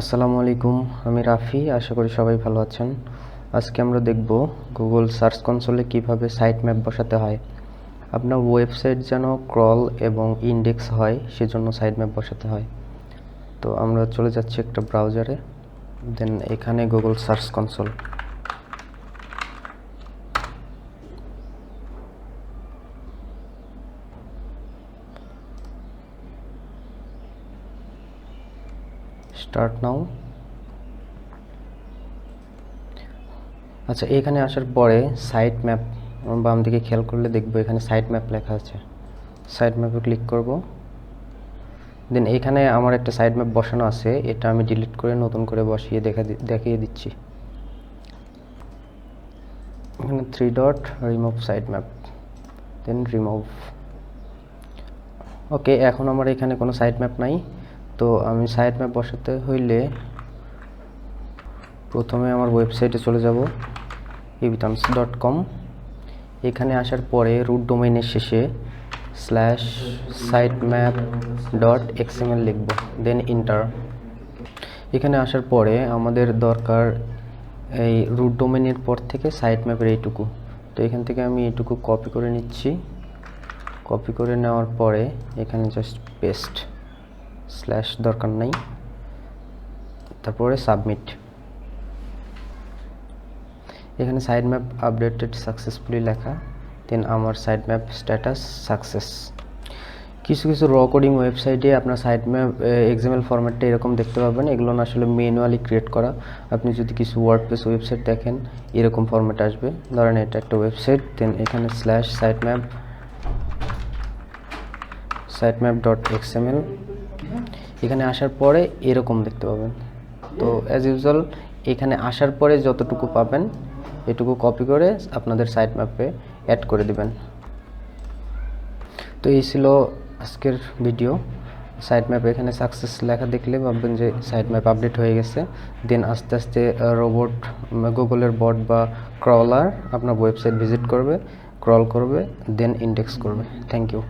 আসসালামু আলাইকুম, আমি রাফি। আশা করি সবাই ভালো আছেন। আজকে আমরা দেখব গুগল সার্চ কনসোলে কিভাবে সাইট ম্যাপ বসাতে হয়। আপনার ওয়েবসাইট যেন ক্রল এবং ইন্ডেক্স হয় সেজন্য সাইট ম্যাপ বসাতে হয়। তো আমরা চলে যাচ্ছি একটা ব্রাউজারে, দেন এখানে Google search console. Start now. আচ্ছা, এখানে আসার পরে সাইট ম্যাপ বাম দিকে খেয়াল করলে দেখবো এখানে সাইট ম্যাপ লেখা আছে। সাইট ম্যাপে ক্লিক করব। দেন এখানে আমার একটা সাইট ম্যাপ বসানো আছে, এটা আমি ডিলিট করে নতুন করে বসিয়ে দেখিয়ে দিচ্ছি। এখানে 3 ডট রিমুভ সাইট ম্যাপ, দেন রিমুভ। ওকে, এখন আমার এখানে কোনো সাইট ম্যাপ নাই। তো আমি সাইট ম্যাপ বসাতে হইলে প্রথমে আমার ওয়েবসাইটে চলে যাব, ebiterms.com। এখানে আসার পরে রুট ডোমেইনের শেষে /sitemap.xml লিখব, দেন এন্টার। এখানে আসার পরে আমাদের দরকার এই রুট ডোমেইনের পর থেকে সাইট ম্যাপের এইটুকু। তো এখান থেকে আমি এইটুকু কপি করে নিচ্ছি। কপি করে নেওয়ার পরে এখানে জাস্ট পেস্ট, স্ল্যাশ দরকার নাই, তারপরে সাবমিট। এখানে সাইট ম্যাপ আপডেটেড সাকসেসফুলি লেখা, দেন আমার সাইট ম্যাপ স্ট্যাটাস সাকসেস। কিছু কিছু র কোডিং ওয়েবসাইটে আপনার সাইট ম্যাপ এক্সএমএল ফরম্যাটটা এরকম দেখতে পাবেন। এগুলো আসলে ম্যানুয়ালি ক্রিয়েট করা। আপনি যদি কিছু ওয়ার্ডপ্রেস ওয়েবসাইট দেখেন এরকম ফরম্যাট আসবে। ধরেন এটা একটা ওয়েবসাইট, দেন এখানে /sitemap.xml। এখানে আসার পরে এরকম দেখতে পাবেন। তো অ্যাজ ইউজুয়াল এখানে আসার পরে যতটুকু পাবেন এটুকু কপি করে আপনাদের সাইট ম্যাপে অ্যাড করে দিবেন। তো এই ছিল আজকের ভিডিও। সাইট ম্যাপ এখানে সাকসেস লেখা দেখলে ভাববেন যে সাইট ম্যাপ আপডেট হয়ে গেছে। দেন আস্তে আস্তে রোবট, গুগলের বট বা ক্রলার আপনার ওয়েবসাইট ভিজিট করবে, ক্রল করবে, দেন ইন্ডেক্স করবে। Thank you.